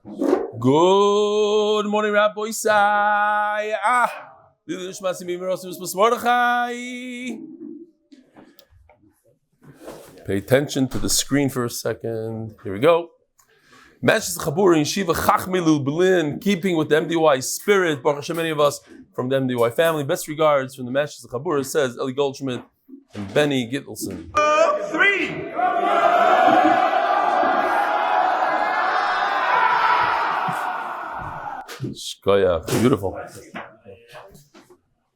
Good morning, Rabbi Yisai. Pay attention to the screen for a second. Here we go. Matches the Chabur in Shiva Chachmilu Berlin, keeping with the MDY spirit. Baruch Hashem, many of us from the MDY family. Best regards from the Matches the Chabur, says Eli Goldschmidt and Benny Gittelson. 3. Shkoya, beautiful.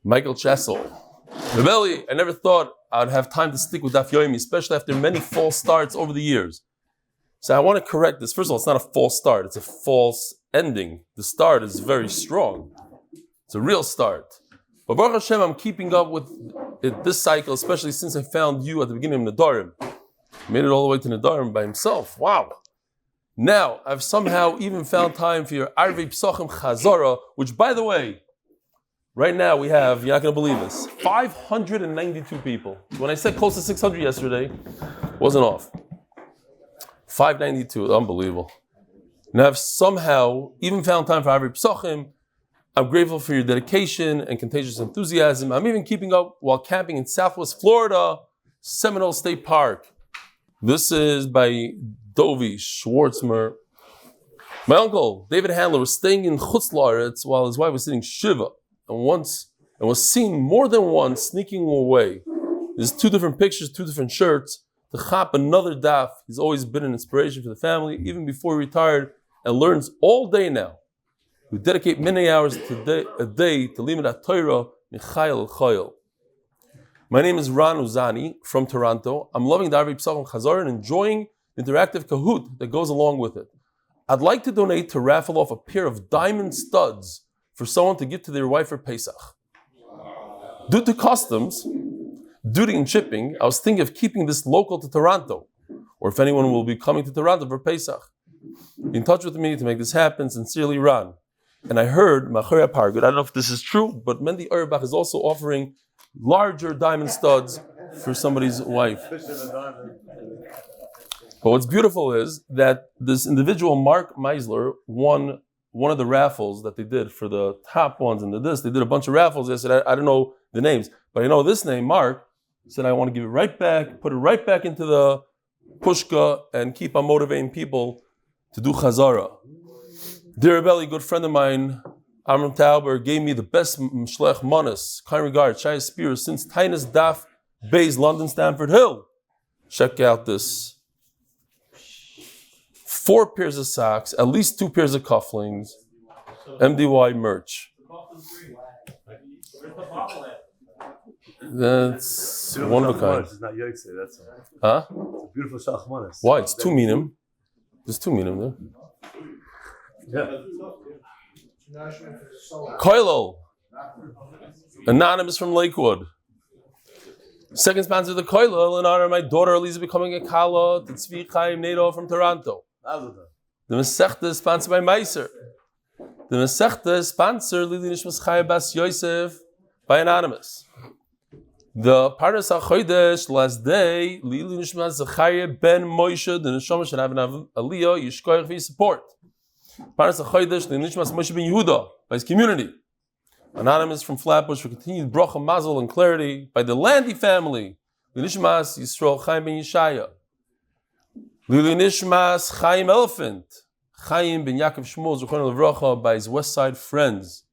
Michael Chessel. Rebelli, I never thought I'd have time to stick with Daf Yomi, especially after many false starts over the years. So I want to correct this. First of all, it's not a false start, it's a false ending. The start is very strong. It's a real start. But Baruch Hashem, I'm keeping up with this cycle, especially since I found you at the beginning of Nadarim. Made it all the way to Nadarim by himself. Wow. Now, I've somehow even found time for your Arvei Psachim Chazara, which, by the way, right now we have, you're not going to believe this, 592 people. When I said close to 600 yesterday, wasn't off. 592, unbelievable. Now, I've somehow even found time for Arvei Psachim. I'm grateful for your dedication and contagious enthusiasm. I'm even keeping up while camping in Southwest Florida, Seminole State Park. This is by Dovi Schwartzmer. My uncle, David Handler, was staying in Chutz La'aretz while his wife was sitting Shiva, and was seen more than once sneaking away. There's 2 different pictures, 2 different shirts. To chap another daf, he's always been an inspiration for the family, even before he retired, and learns all day now. We dedicate many hours a day to Limud HaTorah Michayil L'Chayil. My name is Ran Uzani from Toronto. I'm loving the Arvei Psachim Chazar and enjoying the interactive Kahoot that goes along with it. I'd like to donate to raffle off a pair of diamond studs for someone to give to their wife for Pesach. Due to customs, duty and shipping, I was thinking of keeping this local to Toronto, or if anyone will be coming to Toronto for Pesach. Be in touch with me to make this happen. Sincerely, Ran. And I heard, Machaya Pargut, I don't know if this is true, but Mendy Urbach is also offering larger diamond studs for somebody's wife. But what's beautiful is that this individual, Mark Meisler, won one of the raffles that they did for the top ones and they did a bunch of raffles. I said, I don't know the names, but I know this name, Mark. Said, I want to give it right back, put it right back into the pushka and keep on motivating people to do chazara. Dear Rebelli, good friend of mine, Amram Tauber, gave me the best mshlech manas, kind regard, Shai Spears, since Tainus Daf Beis, London, Stamford Hill. Check out this. 4 pairs of socks, at least 2 pairs of cufflinks, MDY merch. That's one of a kind. It's not Yosef, that's all. Huh? It's a beautiful shachmanis. Why? It's 2 minim. There's 2 minim there. Yeah. Koilo, anonymous from Lakewood. Second sponsor of the Koilo in honor of my daughter Elisa becoming a Kala to Tzvi Chaim Nato from Toronto. The Masechta is sponsored by Maaser. The Masechta is sponsored LeAliyat Nishmat Chaim Bas Yosef by Anonymous. The Parnas HaChodesh last day, LeAliyat Nishmat Zechariah ben Moshe, the Neshama should have an Aliyah, Yishkoyach for his support. Parnas HaChodesh, LeAliyat Nishmat Moshe ben Yehuda, by his community. Anonymous from Flatbush for continued bracha, mazel, and clarity by the Landy Family. LeAliyat Nishmat Yisrael Chaim ben Yeshaya. LeAliyat Nishmat Chaim Elefant. Chaim ben Ya'akov Shmuel Zechariah Levracha by his Westside friends.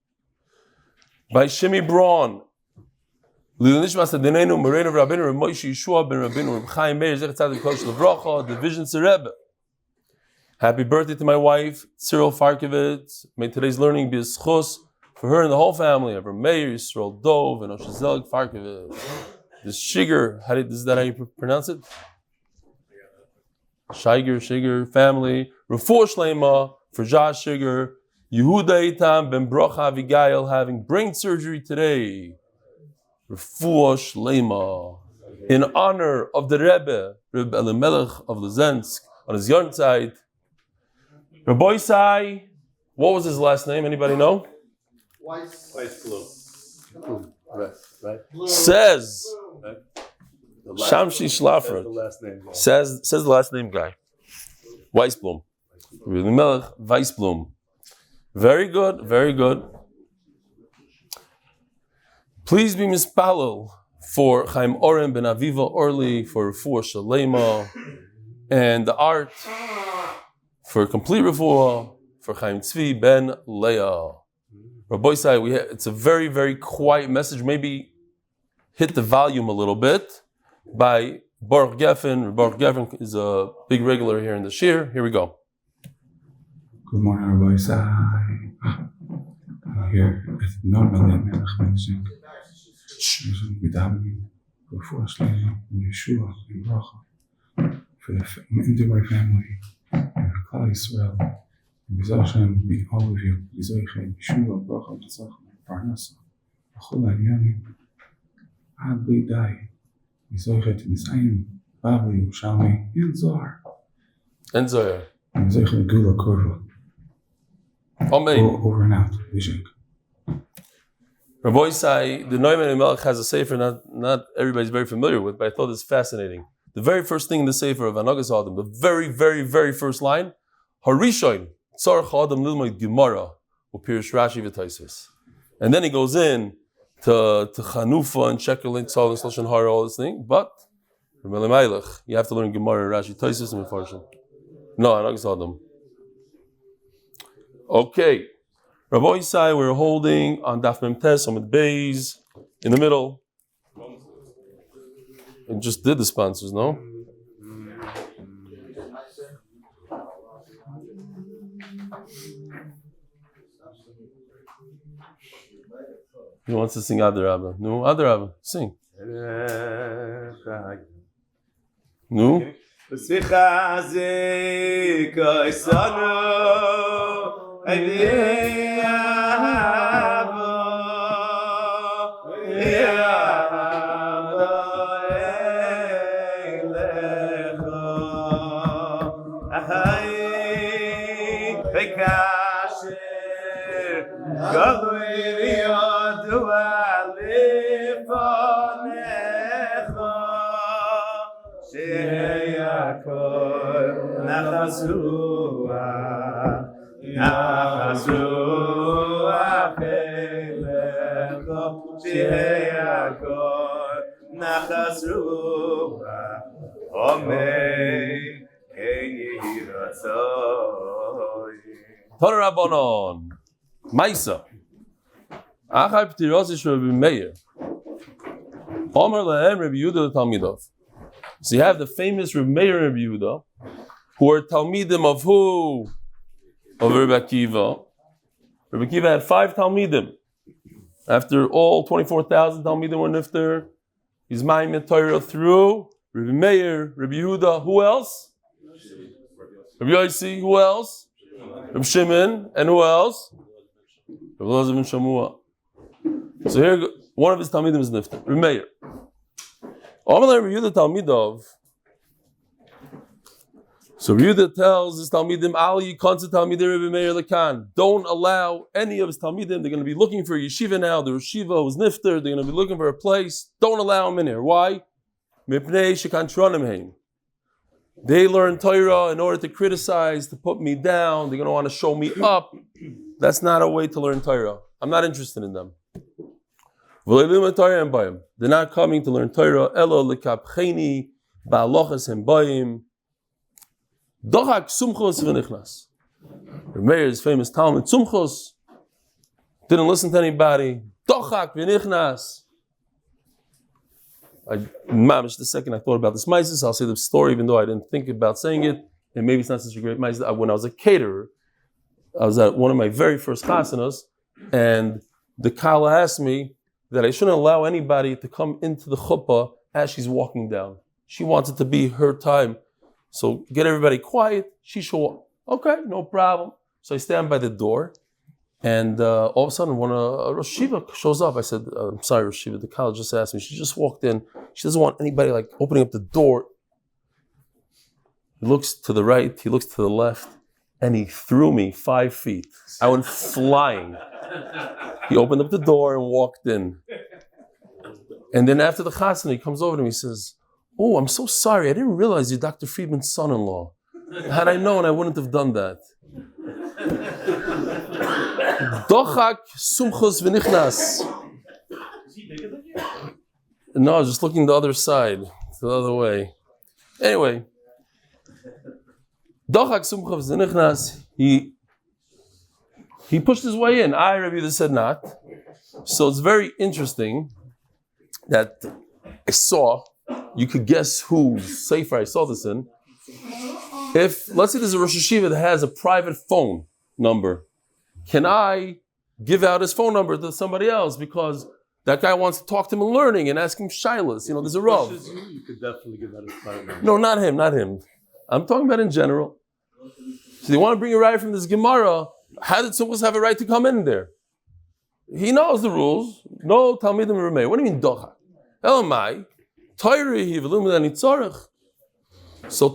By Shimmy Braun. LeAliyat Nishmat Adonainu Mureno ורבינו Moshe Yeshua ben רבינו Chaim Meir Zechat Tzadik Kodesh Levracha, the Wiznitz Rebbi. Happy birthday to my wife, Tzirel Farkovits. May today's learning be a schus for her and the whole family of her Mair, Yisrael Dov, and Oshazelig Farkovits. This Chiger, is that how you pronounce it? Chiger family. Refuah Shlema for Josh Chiger. Yehuda Itam ben Bracha Avigail having brain surgery today. Refuah Shlema. In honor of the Rebbe, Rebbe Elimelech of Lezensk, on his Yortzeit. Rabbi Yisai, what was his last name? Anybody know? Weissblum. Right. Says Shamshi Schlaffer. The last name. Says the last name guy. Weissblum. Melech Weisblum. Very good, very good. Please be mispalel for Chaim Oren ben Aviva Orly, for Refuah Shalema, and the art for complete Refuah, for Chaim Tzvi ben Leah. Rabbi Sai, it's a very, very quiet message. Maybe hit the volume a little bit by Baruch Geffen. Baruch Geffen is a big regular here in the shir. Here we go. Good morning, Rabbi Sai. I'm here at normally mensen. With Anon Ymous and Yeshua and Bracha for the Landy family and for Israel. And Hashem be all of you. Yeshua, Bracha, Ztzok, Parnasa, Achol Yomi, Ad Bli Dai. Nisayim, Babi, Shami, and Zohar. And Zohar. And Gula Korva. Amen. Over and out. Vision. Rabbi Sai, the Tzirel Farkovits has a sefer not everybody's very familiar with, but I thought it's fascinating. The very first thing in the sefer of Anagas Adam, the very, very, very first line, Harishoin, Tzarech Adam Lilmoid Gemara, Upirish Rashi V'Taisus. And then he goes in to Chanufa and Shekel Tzal and Shloshon Har, all this thing, but you have to learn Gemara, Rashi, Taisus, and Mefarshim. No, Anagas Adam. Okay. Rabbi Yisai, we're holding on Daf Memtes, Amud Beis, in the middle. I just did the sponsors, no? He wants to sing Adar Rabba. No, Adar Rabba, sing. No? Rabbanon, Maaser. Achar p'tiros Rabbi Meir. Omer lehem Rabbi Yehуда Talmidov. So you have the famous Rabbi Meir and Rabbi Yehуда, who are Talmidim of who? Of Rabbi Akiva. Rabbi Akiva had 5 Talmidim. After all 24,000 Talmidim were nifter, he's ma'imid Torah through Rabbi Meir, Rabbi Yehuda. Who else? Rabbi Yossi. Who else? Rabbi Shimon. And who else? Rabbi Elazar ben Shamua. So here, one of his Talmidim is nifter. Rabbi Meir. Amalei Rabbi Yehuda Talmidov. So Yehuda tells his Talmidim, Ali Yikonsa Talmidim Rabbi Meir Lekan. Don't allow any of his Talmidim. They're going to be looking for a yeshiva now. The yeshiva was nifter. They're going to be looking for a place. Don't allow them in here. Why? Mipnei shekan tronim heim. They learn Torah in order to criticize, to put me down. They're going to want to show me up. That's not a way to learn Torah. I'm not interested in them. They're not coming to learn Torah. Elo lekapcheni ba'alochas hembayim. Dochak sumchos v'nichnas. Meir's famous Talmud sumchos didn't listen to anybody. Dochak v'nichnas. Mamish, the second I thought about this Maaser, I'll say the story, even though I didn't think about saying it, and maybe it's not such a great Maaser. When I was a caterer, I was at one of my very first chasanas, and the kala asked me that I shouldn't allow anybody to come into the chuppah as she's walking down. She wants it to be her time. So get everybody quiet. She should walk. Okay, no problem. So I stand by the door, and all of a sudden, when a Rosh Yeshiva shows up, I said, I'm sorry, Rosh Yeshiva, the college just asked me. She just walked in. She doesn't want anybody like opening up the door. He looks to the right, he looks to the left, and he threw me 5 feet. I went flying. He opened up the door and walked in. And then after the chasana, he comes over to me and he says, oh, I'm so sorry. I didn't realize you're Dr. Friedman's son-in-law. Had I known, I wouldn't have done that. Dochak sumchus v'nichnas. No, I was just looking the other side, the other way. Anyway, Dochak sumchus v'nichnas. He pushed his way in. I, Rabbi Yehuda, said not. So it's very interesting that I saw. You could guess whose sefer I saw this in. If, let's say there's a Rosh Hashiva that has a private phone number, can I give out his phone number to somebody else because that guy wants to talk to him in learning and ask him shilas? You know, there's a Rav. You could definitely give that a private number. No, not him. I'm talking about in general. So they want to bring a right from this Gemara. How did someone have a right to come in there? He knows the rules. No Talmidim Remei. What do you mean docha? Elamai. So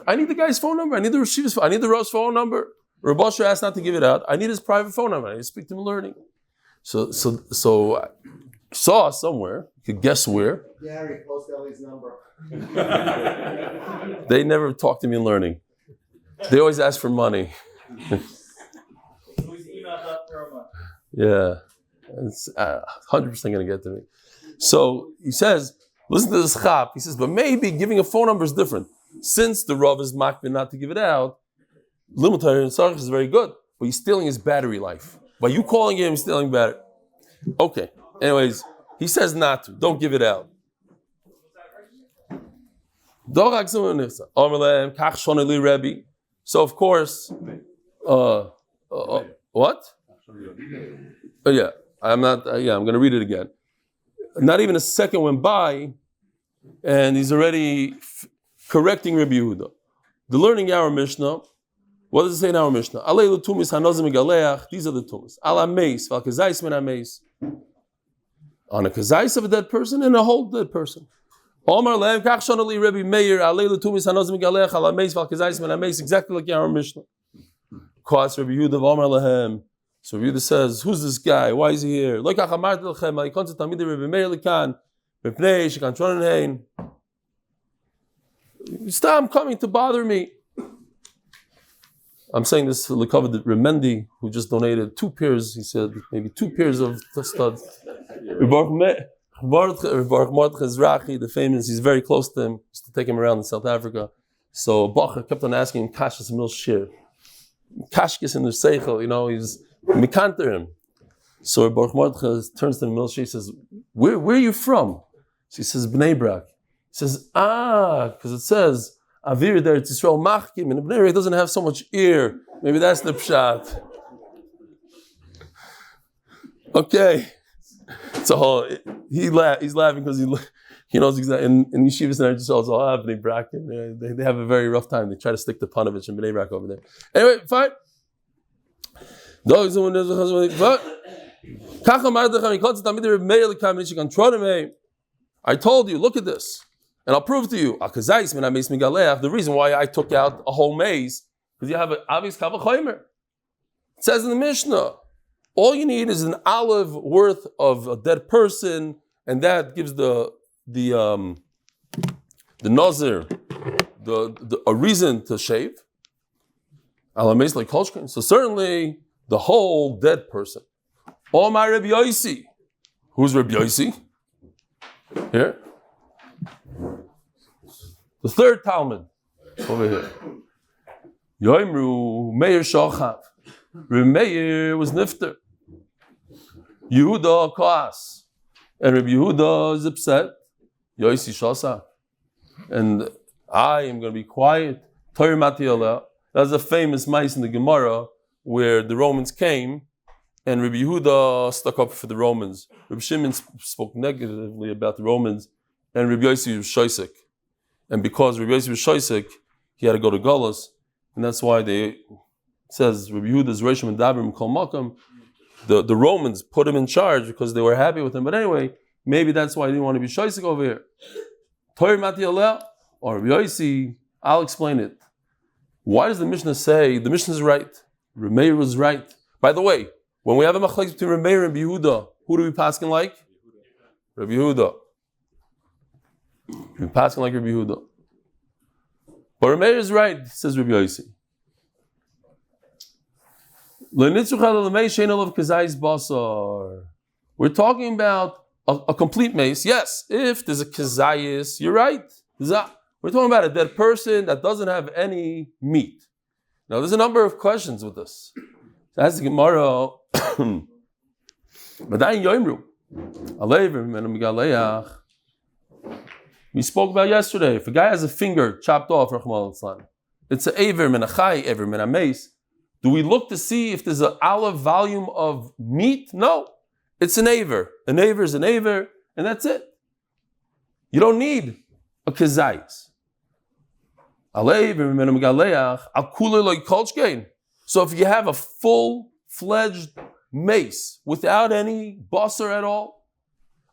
I need the guy's phone number. I need the Rashiva's phone. I need the Rav's phone number. Rav Asher asked not to give it out. I need his private phone number. I need to speak to him in learning. So I saw somewhere. You could guess where. Gary, post Ellie's number. They never talk to me in learning. They always ask for money. Yeah, it's 100% going to get to me. So he says, listen to this chap. He says, but maybe giving a phone number is different. Since the Rav is makbid not to give it out, Limutar and Sarach is very good, but he's stealing his battery life. By you calling him, he's stealing battery. Okay. Anyways, he says not to. Don't give it out. So of course, what? Oh yeah, I'm going to read it again. Not even a second went by, and he's already correcting Rabbi Yehuda. The learning our Mishnah. What does it say in our Mishnah? Alei l'tumis hanozim megaleach. These are the tumis. Ala meis val kazais min ameis. On a kazais of a dead person and a whole dead person. Omar lehem kach shonali Rabbi Meir. Alei l'tumis hanozim megaleach. Ala meis val kazais min ameis. Exactly like our Mishnah. Kwas Rabbi Yehuda v'omar lehem. So Yehuda says, who's this guy? Why is he here? Stop coming to bother me. I'm saying this to Lekavod Remendi, who just donated 2 pairs, he said, maybe 2 pairs of studs. Baruch Mordechai, the famous, he's very close to him, used to take him around in South Africa. So Bacher kept on asking him, Kashkas Mil Shir. Kashkas in the Seichel, you know, he's Mikanter him. So Baruch Mordechai turns to him, Milshi, he says, where are you from? So he says, Bnei Brak. He says, because it says, Avir there, Tzirel Machkim, and Bnei Brak doesn't have so much ear. Maybe that's the pshat. Okay. So he's laughing because he knows exactly. In Yeshivas and Eretz Yisrael, Bnei Brak, they have a very rough time. They try to stick to Panovich and Bnei Brak over there. Anyway, fine. I told you, look at this, and I'll prove to you. The reason why I took out a whole maze, because you have an obvious kavachaymer. It says in the Mishnah, all you need is an olive worth of a dead person, and that gives the Nazir a reason to shave. So certainly the whole dead person. Oh my Rabbi Yosi. Who's Rabbi Yosi? Here. The third Talmud. Over here. Yoimru Meir Shochav. Rabbi Meir was nifter. Yehuda Koas. And Rabbi Yehuda is upset. Yosi Shosa. And I am going to be quiet. Torah Matiyala. That's a famous mice in the Gemara where the Romans came and Rabbi Yehuda stuck up for the Romans. Rabbi Shimon spoke negatively about the Romans and Rabbi Yosi was shoisik. And because Rabbi Yosi was shoisik, he had to go to Galus. And that's why it says Rabbi Yehuda's Rishon and Dabrim Kol Makam. The Romans put him in charge because they were happy with him. But anyway, maybe that's why he didn't want to be shoisik over here. Torah Matiyaleh or Rabbi Yosi, I'll explain it. Why does the Mishnah say the Mishnah is right? Meir was right. By the way, when we have a machlokes between Meir and Yehuda, who do we paskin like? Rabbi Yehuda. We paskin like Rabbi Yehuda. But Meir is right, says Rabbi Yossi. We're talking about a complete mace. Yes, if there's a kazayis, you're right. We're talking about a dead person that doesn't have any meat. Now, there's a number of questions with this. That's the Gemara. We spoke about yesterday. If a guy has a finger chopped off, it's an aver min a chai, aver min a mace. Do we look to see if there's an olive volume of meat? No. It's an aver. An aver is an aver, and that's it. You don't need a kazayis. So if you have a full-fledged mace without any basar at all,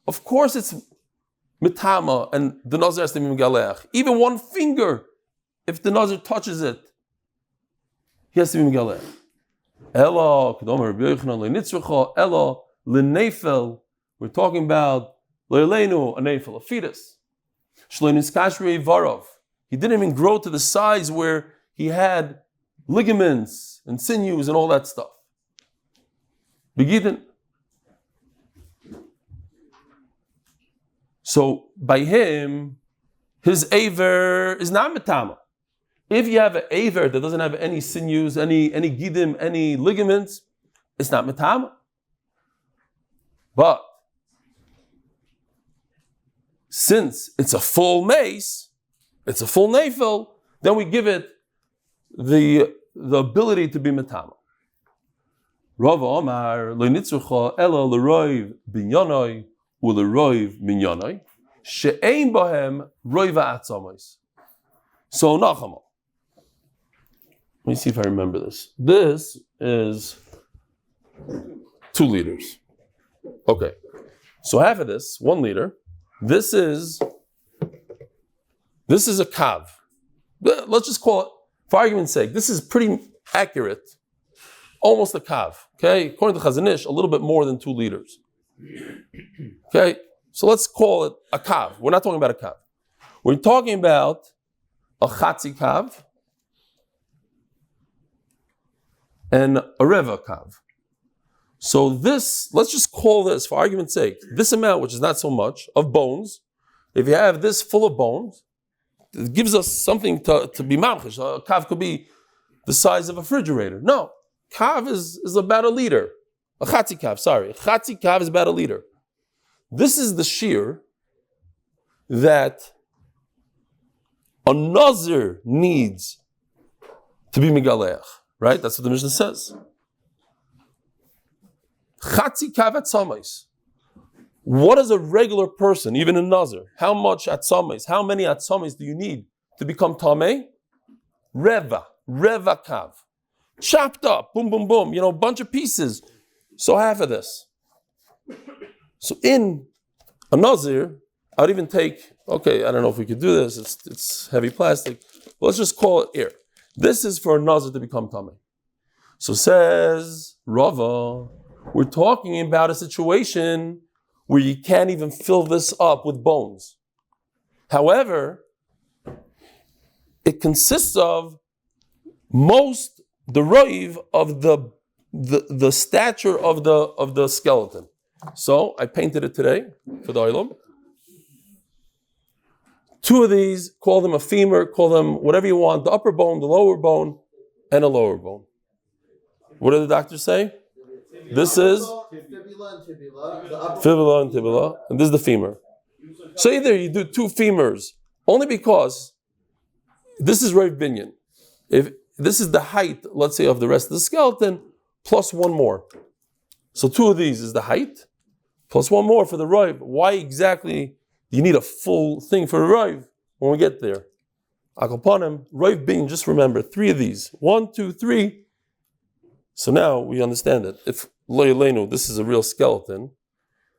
of course it's mitama, and the Nazir has to be megaleach. Even one finger, if the Nazir touches it, he has to be megaleach. Elo, Kedom Rabbi Yochanan, le'nitzrucha, Elo, le'nefel. We're talking about le'aleinu, a nefel, a fetus. Shleiniskashri varov. He didn't even grow to the size where he had ligaments and sinews and all that stuff. Begidin. So by him, his aver is not metama. If you have an aver that doesn't have any sinews, any gidim, any ligaments, it's not metama. But since it's a full mace, it's a full nefel, then we give it the ability to be metama. Rav Omar le'nitzrucha ela leroiv binyanoi uleroiv minyanoi she'ein bohem roiva atzamos. So Nachama. Let me see if I remember this. This is 2 liters. Okay. So half of this, 1 liter. This is a kav. Let's just call it, for argument's sake, this is pretty accurate. Almost a kav. Okay? According to Chazon Ish, a little bit more than 2 liters. Okay? So let's call it a kav. We're not talking about a kav. We're talking about a chatzi kav and a reva kav. So this, let's just call this, for argument's sake, this amount, which is not so much, of bones. If you have this full of bones, it gives us something to be mamchish. A kav could be the size of a refrigerator. No, kav is about 1 liter. A chatzi kav, sorry. A chatzi kav is about 1 liter. This is the shear that a Nazir needs to be megaleach. Right? That's what the Mishnah says. Chatzi kav atzamos. What is a regular person, even a Nazir? How much atzamos? How many atzamos do you need to become tamei? Reva kav. Chopped up, boom, boom, boom, a bunch of pieces. So half of this. So in a Nazir, I would even take, okay, I don't know if we could do this, it's heavy plastic. But let's just call it air. This is for a Nazir to become tamei. So says Rava, we're talking about a situation where you can't even fill this up with bones. However, it consists of the roiv of the stature of the skeleton. So I painted it today for the olam. 2 of these, call them a femur, call them whatever you want, the upper bone, the lower bone, and a lower bone. What did the doctors say? This is fibula and tibula, and this is the femur. So either you do 2 femurs, only because this is roiv binyan. If this is the height, let's say, of the rest of the skeleton, plus 1 more. So 2 of these is the height, plus 1 more for the roiv. Why exactly do you need a full thing for a roiv when we get there? Akoponim, roiv binyan, just remember, 3 of these. 1, 2, 3. So now we understand it. If LeAliyat, this is a real skeleton,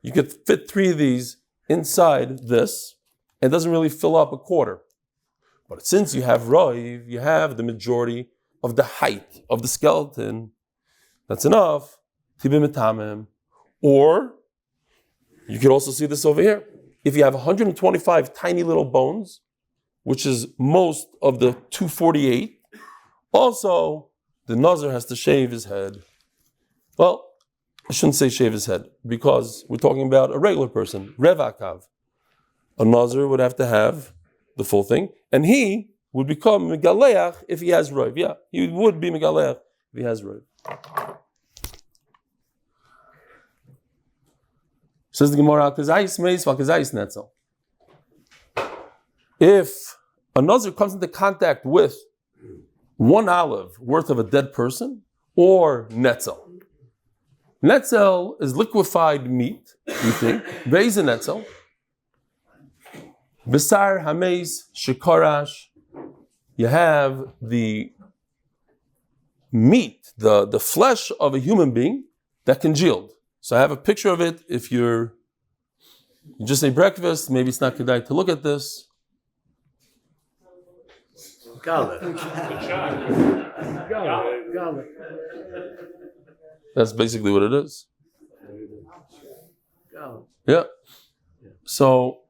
you could fit 3 of these inside this, and it doesn't really fill up a quarter. But since you have roiv, you have the majority of the height of the skeleton, that's enough to be metamim. Or you could also see this over here. If you have 125 tiny little bones, which is most of the 248, also the Nazir has to shave his head. Well, I shouldn't say shave his head, because we're talking about a regular person, Revakav. A Nazir would have to have the full thing, and he would become Megaleach if he has Roiv. Yeah, he would be Megaleach if he has Roiv. Says the Gemara, if a Nazir comes into contact with 1 olive worth of a dead person, or netzel. Netzel is liquefied meat, we think. Veis and netzel. Besar, hameis, shekarash. You have the meat, the flesh of a human being that congealed. So I have a picture of it. If you just ate breakfast, maybe it's not good to look at this. That's basically what it is. Yeah. So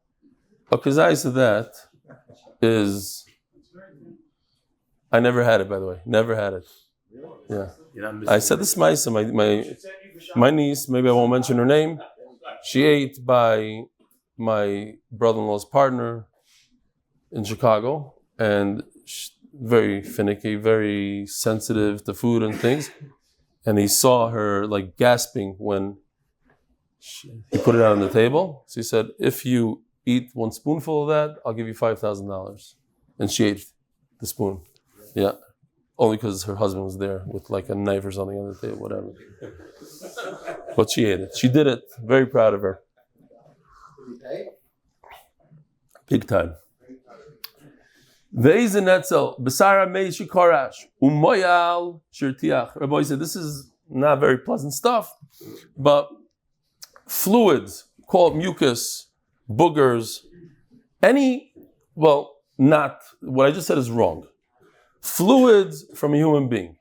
a kazais of that is, I never had it, by the way. Never had it. Yeah. I said this Maaser, my niece, maybe I won't mention her name, she ate by my brother-in-law's partner in Chicago, and very finicky, very sensitive to food and things. And he saw her like gasping when he put it out on the table. So he said, if you eat 1 spoonful of that, I'll give you $5,000. And she ate the spoon. Yeah. Only because her husband was there with like a knife or something on the table, whatever. But she ate it. She did it. Very proud of her. Big time. Veis and netzel, besara mei shikarash, umoyal shirtiach. Rabbi said, this is not very pleasant stuff, but fluids, called mucus, boogers, not, what I just said is wrong. Fluids from a human being,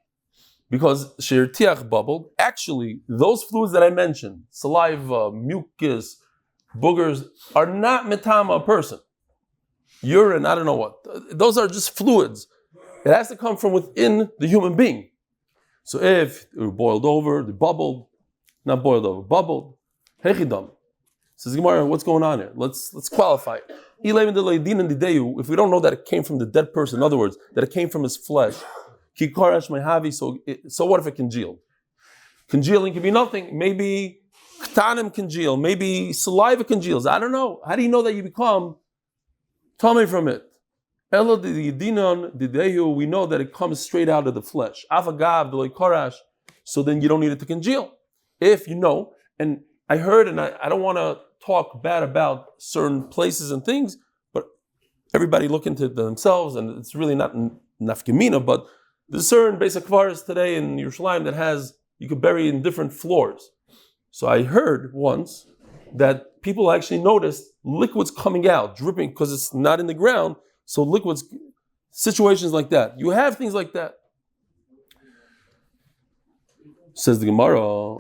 because shirtiach bubbled, actually, those fluids that I mentioned, saliva, mucus, boogers, are not metama a person. Urine, I don't know what. Those are just fluids. It has to come from within the human being. So if it boiled over, they bubbled, not boiled over, bubbled, hechidam. Says Gemara, what's going on here? Let's qualify it. If we don't know that it came from the dead person, in other words, that it came from his flesh, so what if it congealed? Congealing can be nothing. Maybe ktanim congeal, maybe saliva congeals. I don't know. How do you know that you become tummy from it? We know that it comes straight out of the flesh. So then you don't need it to congeal. If you know, and I heard, and I don't want to talk bad about certain places and things, but everybody look into themselves, and it's really not nafkamina, but there's certain basic kvaras today in Yerushalayim that you could bury in different floors. So I heard once that people actually noticed liquids coming out, dripping, because it's not in the ground, so liquids, situations like that. You have things like that. Says the Gemara,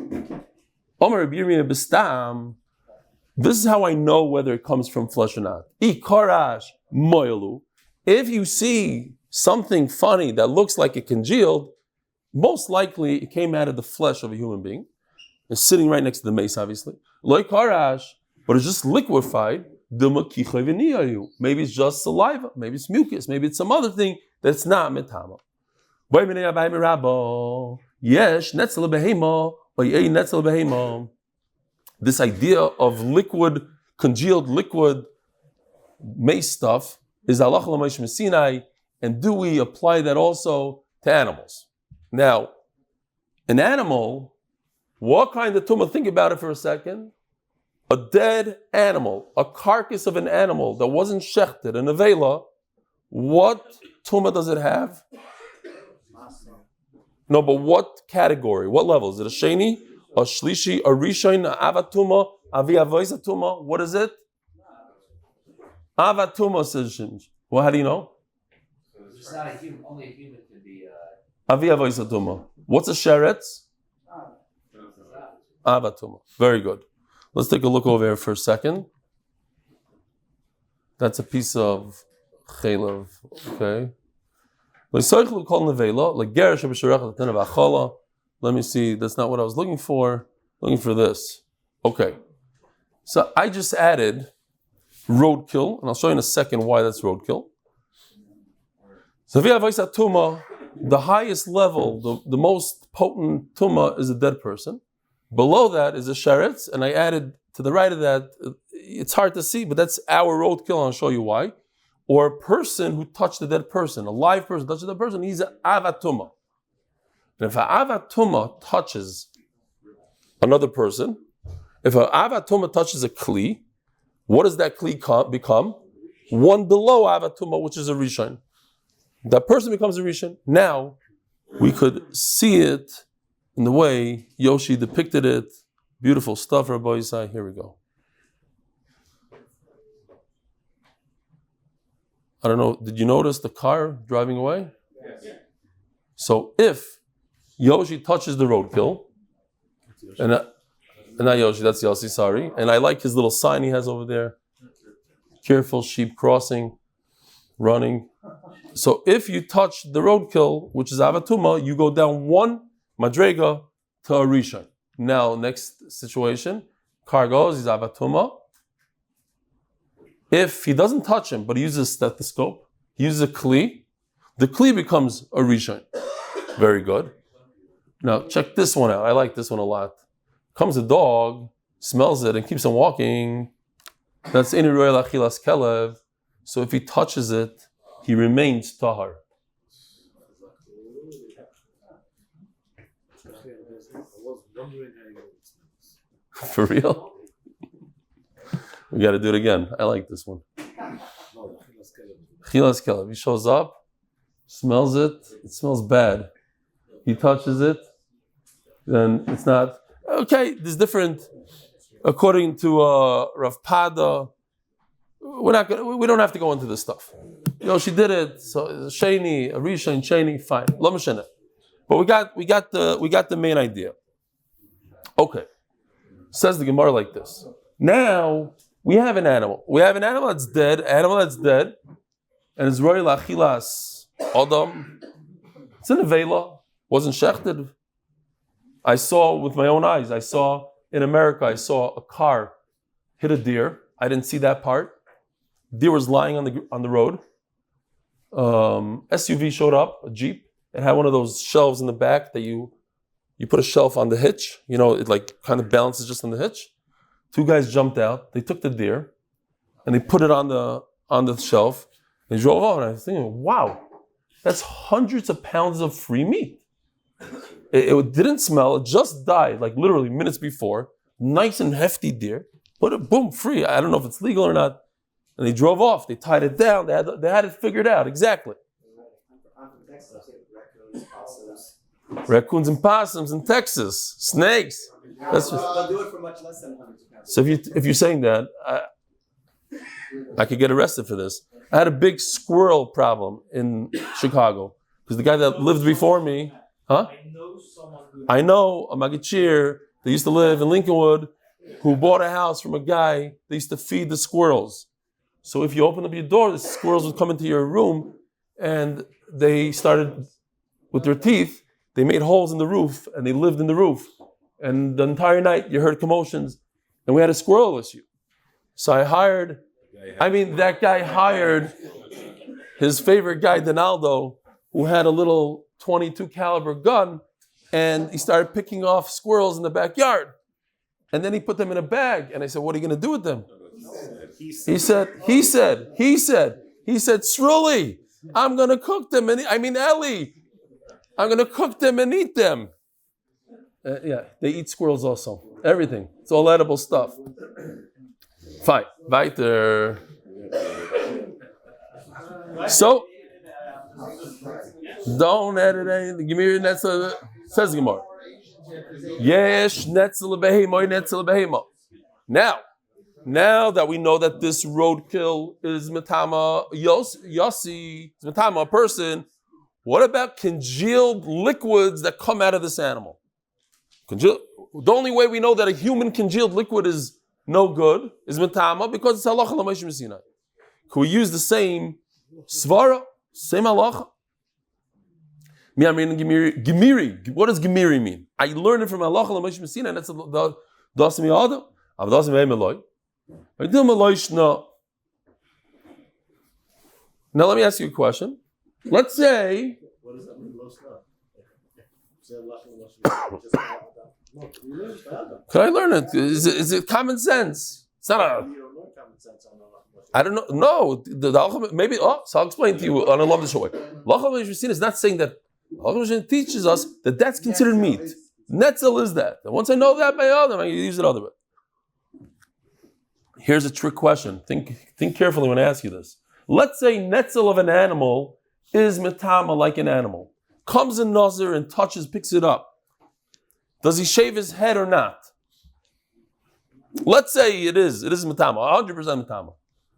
this is how I know whether it comes from flesh or not. If you see something funny that looks like it congealed, most likely it came out of the flesh of a human being. It's sitting right next to the mace, obviously. But it's just liquefied. Maybe it's just saliva, maybe it's mucus, maybe it's some other thing that's not metama. This idea of liquid, congealed liquid mace stuff is halacha l'moshe Sinai, and do we apply that also to animals? Now, an animal, what kind of tumah? Think about it for a second. A dead animal, a carcass of an animal that wasn't shechted, an avela, what tumah does it have? No, but what category? What level? Is it a sheni, a shlishi, a rishon, a avatuma, avi avoisa tuma? What is it? Avatuma, says Shinj. Well, how do you know? It's not a human. Only a human can be. Avi avoisa tuma. What's a sheretz? Avatuma. Very good. Let's take a look over here for a second. That's a piece of chelav. Okay. L'soichlu kol nevela leger shebesharech l'tenav achala. Let me see. That's not what I was looking for. Looking for this. Okay. So I just added roadkill, and I'll show you in a second why that's roadkill. So the highest level, the most potent tuma is a dead person. Below that is a sheretz, and I added to the right of that, it's hard to see, but that's our roadkill, and I'll show you why. Or a person who touched a dead person, a live person touched a dead person, he's an avatuma. And if an avatuma touches another person, if an avatuma touches a kli, what does that kli become? One below avatuma, which is a rishon. That person becomes a rishon. Now, we could see it in the way Yoshi depicted it. Beautiful stuff, Rabbi Yisai. Here we go. I don't know, did you notice the car driving away? Yes. So if Yoshi touches the roadkill, and not Yoshi, that's Yossi, sorry. And I like his little sign he has over there. Careful sheep crossing, running. So if you touch the roadkill, which is avatuma, you go down one madrega to a rishon. Now, next situation, car goes, he's avatuma. If he doesn't touch him, but he uses a stethoscope, he uses a kli, the kli becomes a rishon. Very good. Now, check this one out. I like this one a lot. Comes a dog, smells it, and keeps on walking. That's in royal achilas kelev. So if he touches it, he remains tahar. For real? We got to do it again. I like this one. Chilas kelev. He shows up, smells it. It smells bad. He touches it, then it's not. Okay, there's different. According to Rav Pada, we don't have to go into this stuff. You know, she did it. So Sheni, Arisha, and Sheni, fine. Lo mishana. But we got the main idea. Okay. Says the Gemara like this. Now we have an animal. We have an animal that's dead. And it's royal achilas adam. It's in a vela. Wasn't shechted. I saw with my own eyes. I saw in America. I saw a car hit a deer. I didn't see that part. Deer was lying on the road. SUV showed up, a Jeep. It had one of those shelves in the back that you put a shelf on the hitch. You know, it like kind of balances just on the hitch. Two guys jumped out. They took the deer and they put it on the shelf. They drove off, and I was thinking, wow, that's hundreds of pounds of free meat. It didn't smell. It just died, like literally minutes before. Nice and hefty deer. Put it, boom, free. I don't know if it's legal or not. And they drove off. They tied it down. They had it figured out exactly. Raccoons and possums in Texas. Snakes. That's they'll do it for much less than hundreds of pounds. So if you're saying that, I could get arrested for this. I had a big squirrel problem in Chicago because the guy that lived before me, I know a Magichir that used to live in Lincolnwood who bought a house from a guy that used to feed the squirrels. So if you open up your door, the squirrels would come into your room and they started with their teeth. They made holes in the roof and they lived in the roof. And the entire night you heard commotions and we had a squirrel issue. So that guy hired his favorite guy, Donaldo, who had a little 22 caliber gun, and he started picking off squirrels in the backyard. And then he put them in a bag. And I said, what are you going to do with them? He said, Sruli, I'm going to cook them. Eli, I'm going to cook them and eat them. They eat squirrels also. Everything. It's all edible stuff. Fine. Weiter. So, don't edit anything. Give me your netzel. Says the Gemara. Yesh netzel behemo, netzel behemo. Now that we know that this roadkill is matama yossi, is matama a person, what about congealed liquids that come out of this animal? The only way we know that a human congealed liquid is no good is matama because it's halacha l'moshe Sinai. Can we use the same Svara, same halacha. Gemiri. What does gemiri mean? I learned it from halacha l'moshe Messina, and that's the dasim yada. Avdasim ve'emeloi. I do meloi shna. Now let me ask you a question. Let's say. What does that mean? Can I learn it? Is it common sense? It's not a. I don't know. No, the maybe. So I'll explain to you on a lovely short way. Lachal is not saying that. Lachal teaches us that that's considered meat. Netzel is that. And once I know that by Adam, I can use it other way. Here's a trick question. Think carefully when I ask you this. Let's say netzel of an animal is metama, like an animal. Comes in Nazir and touches, picks it up. Does he shave his head or not? Let's say it is metama, 100% metama.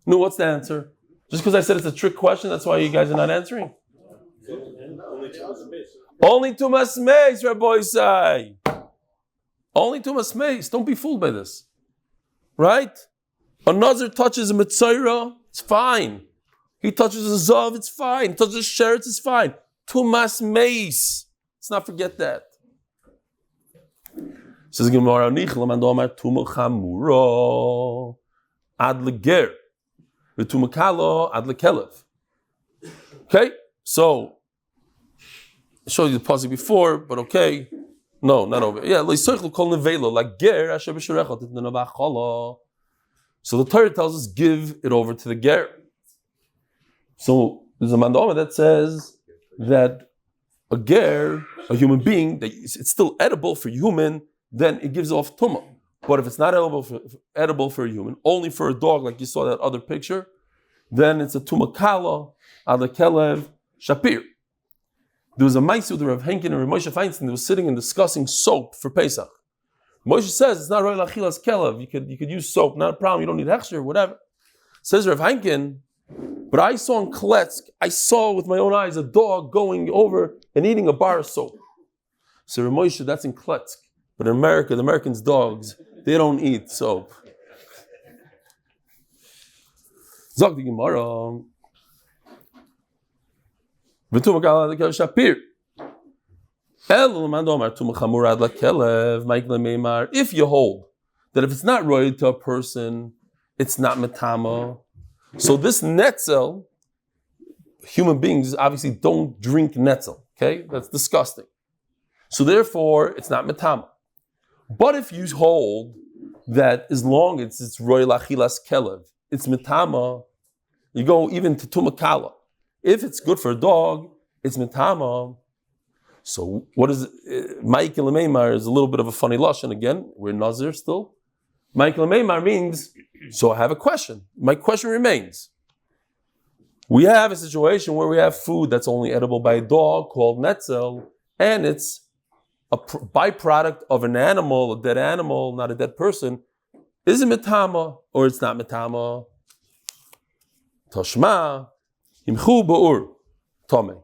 No, what's the answer? Just because I said it's a trick question, that's why you guys are not answering? Only tumas meis, Rabbi say. Only tumas meis. Don't be fooled by this. Right? A Nazir touches a mitzayra, it's fine. He touches a zav, it's fine. He touches a sheretz, it's fine. Tumas meis. Let's not forget that. Says Gemara, Nichlam and Omar Tuma Chamuro Ad Leger, Tuma Kalo Ad Lekelev. Okay, so I showed you the pasuk before, but okay, no, not over. Yeah, like ger asher b'sherechot it nenavachala. So the Torah tells us give it over to the ger. So there's a mandama that says that a ger, a human being, that it's still edible for human, then it gives off tumah. But if it's not edible for a human, only for a dog, like you saw that other picture, then it's a tumah kala, ala kelev, shapir. There was a Maaser with Rav Henkin and Rav Moshe Feinstein that was sitting and discussing soap for Pesach. Moshe says it's not roy lachilas kelev. You could use soap, not a problem. You don't need hechsher, whatever. Says Rav Henkin, but I saw in Kletsk, I saw with my own eyes a dog going over and eating a bar of soap. So Rav Moshe, that's in Kletsk. But in America, the Americans' dogs, they don't eat soap. Zog the Gemara. If you hold that if it's not royal to a person, it's not metama. So this netzel, human beings obviously don't drink netzel. Okay, that's disgusting. So therefore, it's not metama. But if you hold that as long as it's royal achilas kelev, it's metama, you go even to tumakala. If it's good for a dog, it's metama. So what is it? Ma'ik l'meimar is a little bit of a funny lashon again. We're Nazir still. Ma'ik l'meimar means, so I have a question. My question remains. We have a situation where we have food that's only edible by a dog called netzel, and it's a byproduct of an animal, a dead animal, not a dead person. Is it metama or it's not metama? Toshma. Imchu ba'ur, tome.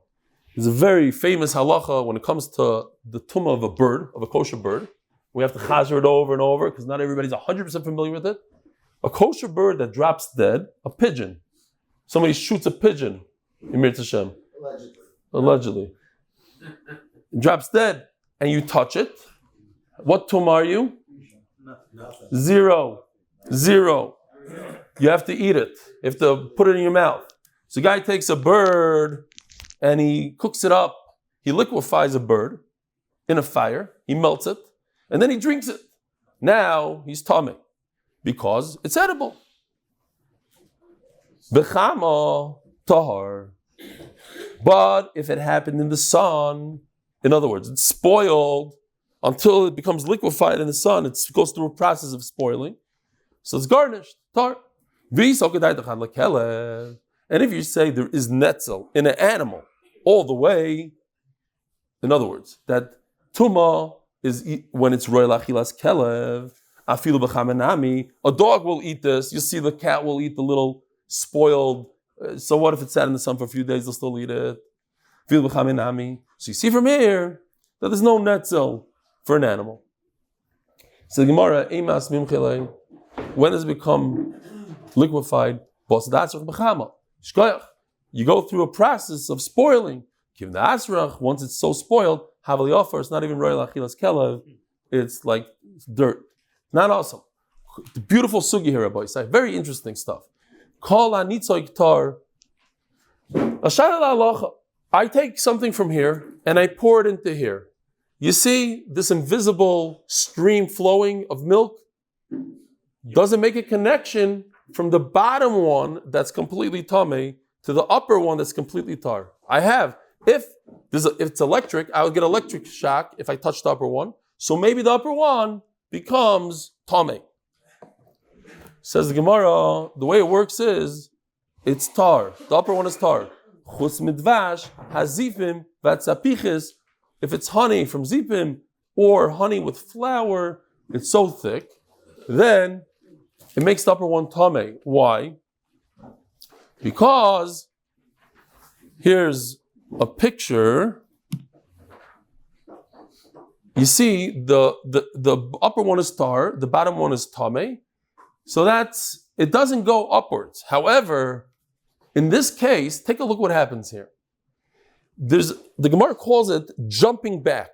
There's a very famous halacha when it comes to the tumah of a bird, of a kosher bird. We have to chazer it over and over because not everybody's 100% familiar with it. A kosher bird that drops dead, a pigeon. Somebody shoots a pigeon, Emir Tashem. Allegedly. It drops dead and you touch it. What tumah are you? Nothing. Zero. You have to eat it. You have to put it in your mouth. So a guy takes a bird and he cooks it up. He liquefies a bird in a fire. He melts it. And then he drinks it. Now he's tummy because it's edible. Bechama tahar. But if it happened in the sun, in other words, it's spoiled until it becomes liquefied in the sun. It goes through a process of spoiling. So it's garnished. Tar. And if you say there is netzel in an animal all the way, in other words, that tumah is when it's royal achilas kelev, afilu b'chamenami, a dog will eat this. You see the cat will eat the little spoiled. So what if it's sat in the sun for a few days? They'll still eat it. Afilu b'chamenami. So you see from here that there's no netzel for an animal. So the Gemara, emas mimchele, when does it become liquefied? Shkoyach. you go through a process of spoiling. Once it's so spoiled, it's not even royal achilas kelev. It's like dirt. Not awesome. The beautiful sugi here, Rabbi Yisai. Very interesting stuff. I take something from here and I pour it into here. You see this invisible stream flowing of milk? Doesn't make a connection from the bottom one that's completely tamei to the upper one that's completely tar. If it's electric, I would get electric shock if I touch the upper one. So maybe the upper one becomes tamei. Says the Gemara, the way it works is, it's tar. The upper one is tar. Chutz midvash hazifim vatzapiches. If it's honey from zipim or honey with flour, it's so thick, then it makes the upper one tamei. Why? Because here's a picture. You see, the upper one is tar, the bottom one is tamei. So it doesn't go upwards. However, in this case, take a look what happens here. The Gemara calls it jumping back.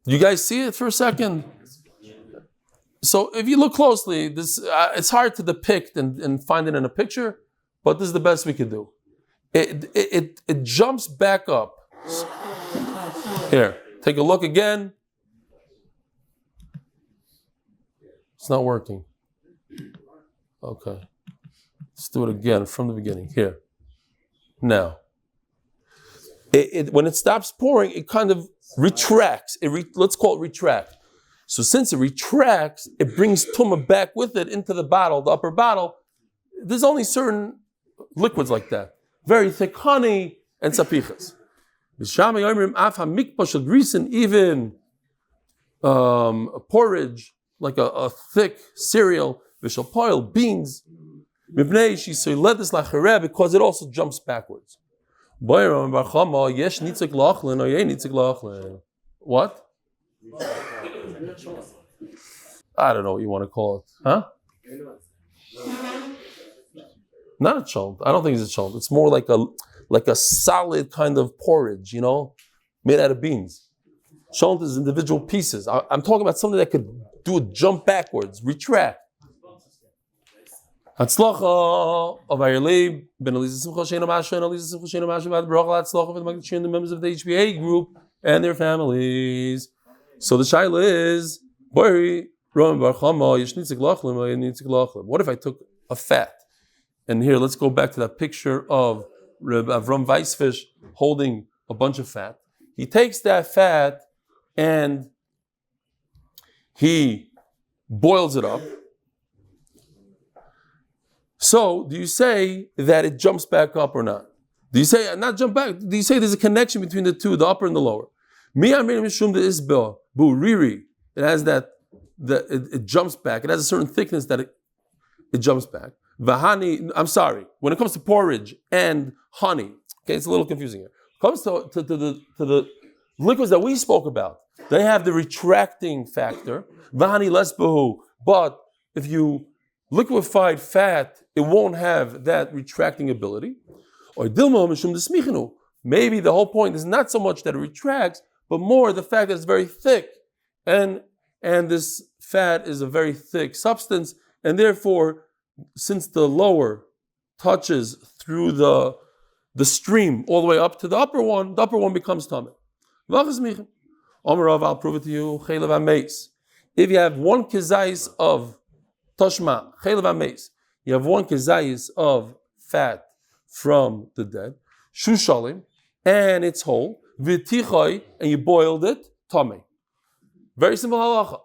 You guys see it for a second? So if you look closely, it's hard to depict and find it in a picture, but this is the best we could do. It jumps back up. Here, take a look again. It's not working. Okay. Let's do it again from the beginning. Here. Now. When it stops pouring, it kind of retracts. Let's call it retract. So since it retracts, it brings tumah back with it into the bottle, the upper bottle. There's only certain liquids like that. Very thick honey and sapichas. Even a porridge, like a thick cereal, v'shalpoil, beans, because it also jumps backwards. What? I don't know what you want to call it. Huh? Not a chalt. I don't think it's a chalt. It's more like a solid kind of porridge, made out of beans. Chalt is individual pieces. I'm talking about something that could do a jump backwards, retract. Hatzlacha of Ayerleib, Ben Elisa Simcha Sheina Masha, and Elisa Simcha Sheina Masha, about Bracha Hatzlacha for the members of the HBA group and their families. So the shaila is, what if I took a fat? And here, let's go back to that picture of Avram Weisfish holding a bunch of fat. He takes that fat and he boils it up. So, do you say that it jumps back up or not? Do you say not jump back? Do you say there's a connection between the two, the upper and the lower? It has that it jumps back. It has a certain thickness that it jumps back. I'm sorry. When it comes to porridge and honey, okay, it's a little confusing here. When it comes to the liquids that we spoke about, they have the retracting factor. Vahani less behu. But if you liquefied fat, it won't have that retracting ability. Or dilma mishum desmichinu. Maybe the whole point is not so much that it retracts, but more the fact that it's very thick, and this fat is a very thick substance, and therefore, since the lower touches through the stream all the way up to the upper one becomes tamei. I'll prove it to you. If you have one kezayis of Toshma, chaylev ameis. You have one kezayis of fat from the dead, shushalim, and it's whole, v'tichai, and you boiled it, tamei. Very simple halacha.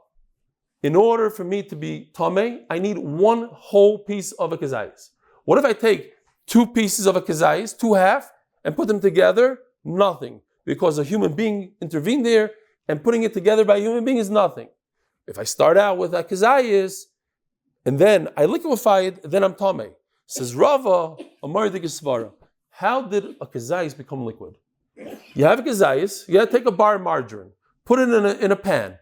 In order for me to be tamei, I need one whole piece of a kezayis. What if I take two pieces of a kezayis, two half, and put them together? Nothing. Because a human being intervened there, and putting it together by a human being is nothing. If I start out with a kezayis, and then I liquefy it, then I'm tamei. Says Rava, Amar the Gesvara. How did a kezayis become liquid? You have a kezayis, you gotta take a bar of margarine, put it in a pan,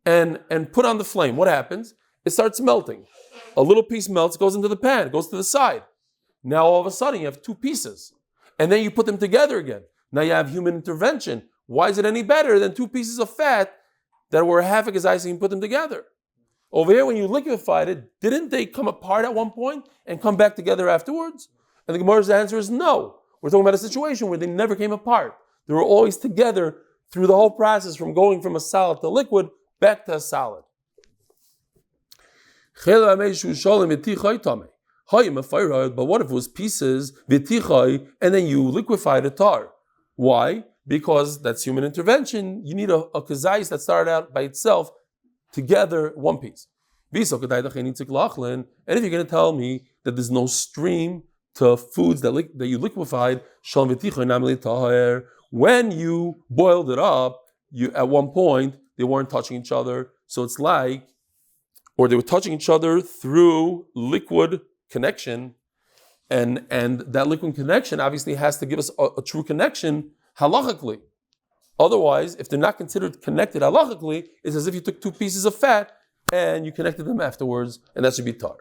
and put on the flame. What happens? It starts melting. A little piece melts, goes into the pan, goes to the side. Now all of a sudden you have two pieces. and then you put them together again. Now you have human intervention. Why is it any better than two pieces of fat that were half a gazais and you put them together? Over here, when you liquefied it, didn't they come apart at one point and come back together afterwards? And the Gemara's answer is no. We're talking about a situation where they never came apart. They were always together through the whole process from going from a solid to liquid back to a solid. But what if it was pieces, and then you liquefied a tar? Why? Because that's human intervention. You need a kazais that started out by itself together, one piece. And if you're going to tell me that there's no stream to foods that you liquefied, when you boiled it up, at one point they weren't touching each other, so it's like, or they were touching each other through liquid connection, and that liquid connection obviously has to give us a true connection halachically. Otherwise, if they're not considered connected halachically, it's as if you took two pieces of fat and you connected them afterwards, and that should be tar.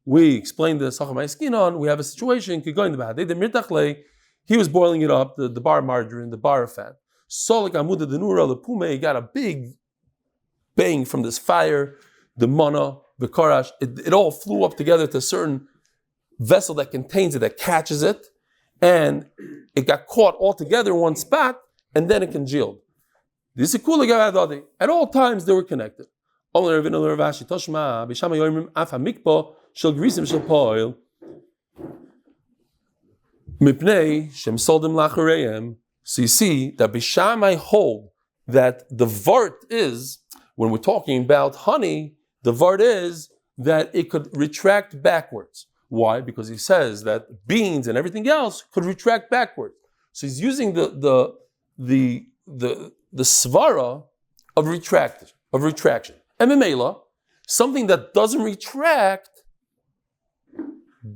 We explained the Sachar Ma'askinon. We have a situation. He was boiling it up, the bar of margarine, the bar of fat. He got a big bang from this fire, the mana, the karash. It all flew up together to a certain vessel that contains it, that catches it, and it got caught all together in one spot, and then it congealed. At all times they were connected. So you see that Bishamai hold that the vart is, when we're talking about honey, the vart is that it could retract backwards. Why? Because he says that beans and everything else could retract backwards. So he's using the svara of retraction. And Memela, something that doesn't retract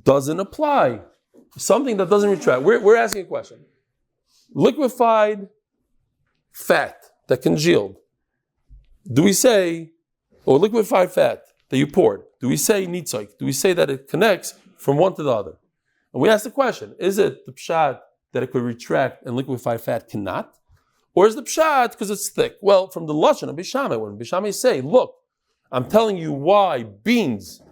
doesn't apply. Something that doesn't retract. We're asking a question. Liquefied fat that congealed. Do we say, or liquefied fat that you poured, do we say nitzoik? Do we say that it connects from one to the other? And we ask the question, is it the pshat that it could retract and liquefied fat cannot? Or is the pshat because it's thick? Well, from the lashon of Bishamai, when Bishamai say, look, I'm telling you why beans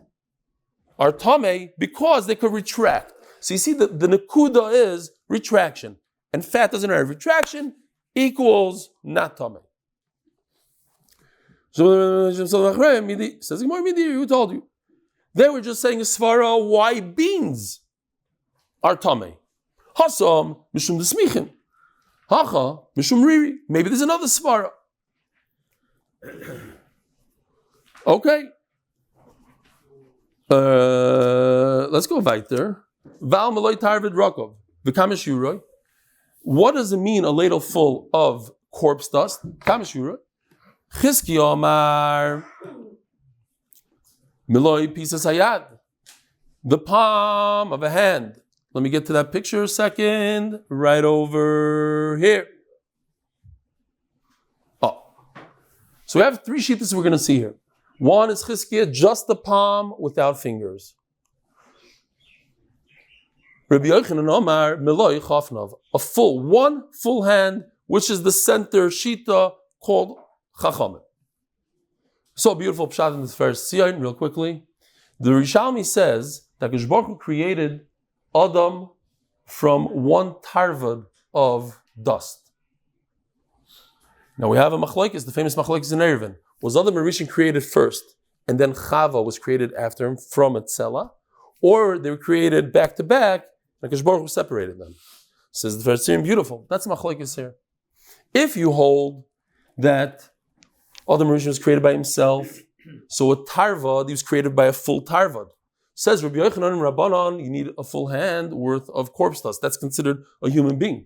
are tamei, because they could retract. So you see the nekuda is retraction. And fat doesn't have retraction equals not tamei. Says who told you? They were just saying a svara why beans are tamei. Hasam mishum desmichim. Hacha mishum riri. Maybe there's another svara. Okay. Let's go weiter. Val meloy tarvid rakov. V'kamish yuroi. What does it mean, a ladle full of corpse dust? Kamish yuroi. Chizki Omar Miloi Pisas Hayad, the palm of a hand. Let me get to that picture a second. Right over here. Oh. So we have three shittas we're going to see here. One is Chizkiah, just the palm without fingers. Rabbi Yochanan Omar Miloi Chafnav, one full hand, which is the center shita called Chachamim. So a beautiful pshat in this first siyon, real quickly. The Rishalmi says that Kadosh Baruch Hu created Adam from one tarvad of dust. Now we have a machlokes, the famous machlokes in Eruvin. Was Adam and Rishon created first, and then Chava was created after him from a tzela, or they were created back to back, and Kadosh Baruch Hu separated them? Says the first siyon, beautiful. That's machlokes here. If you hold that Adam Rishon was created by himself, so a tarvad, he was created by a full tarvad. Says Rabbi Yochanan and Rabbanan, you need a full hand worth of corpse dust. That's considered a human being.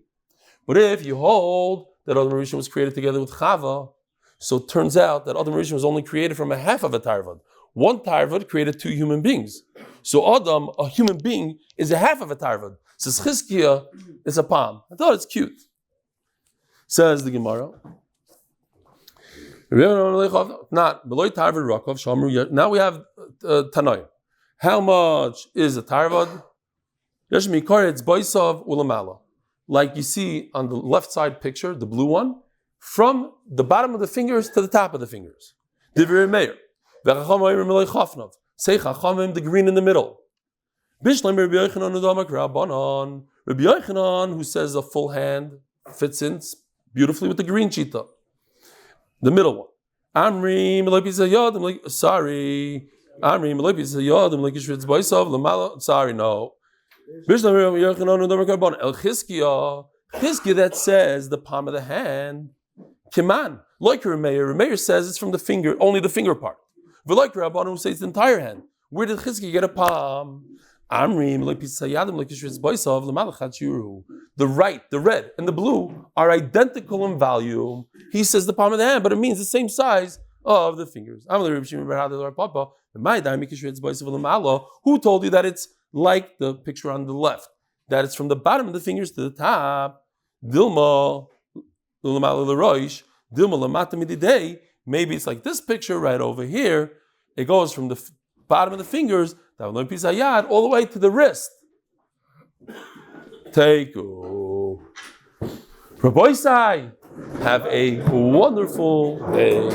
But if you hold that Adam Rishon was created together with Chava, so it turns out that Adam Rishon was only created from a half of a tarvad. One tarvad created two human beings. So Adam, a human being, is a half of a tarvad. Says Chizkiah is a palm. I thought it's cute. Says the Gemara. Now we have Tanoi. How much is a tarvad? Like you see on the left side picture, the blue one, from the bottom of the fingers to the top of the fingers. Divrei Meir. Say Chachamim, the green in the middle. Rabbi Yochanan, who says a full hand fits in beautifully with the green cheetah. The middle one. Amri, sorry. Amri, sorry, no. El Chizkiah that says the palm of the hand. Kiman, like Meir says it's from the finger, only the finger part. But like Rabbanon who says the entire hand. Where did Chizkiah get a palm? The right, the red, and the blue are identical in value. He says the palm of the hand, but it means the same size of the fingers. Who told you that it's like the picture on the left? That it's from the bottom of the fingers to the top. Maybe it's like this picture right over here. It goes from the bottom of the fingers all the way to the wrist. Take Westside. Have a wonderful day.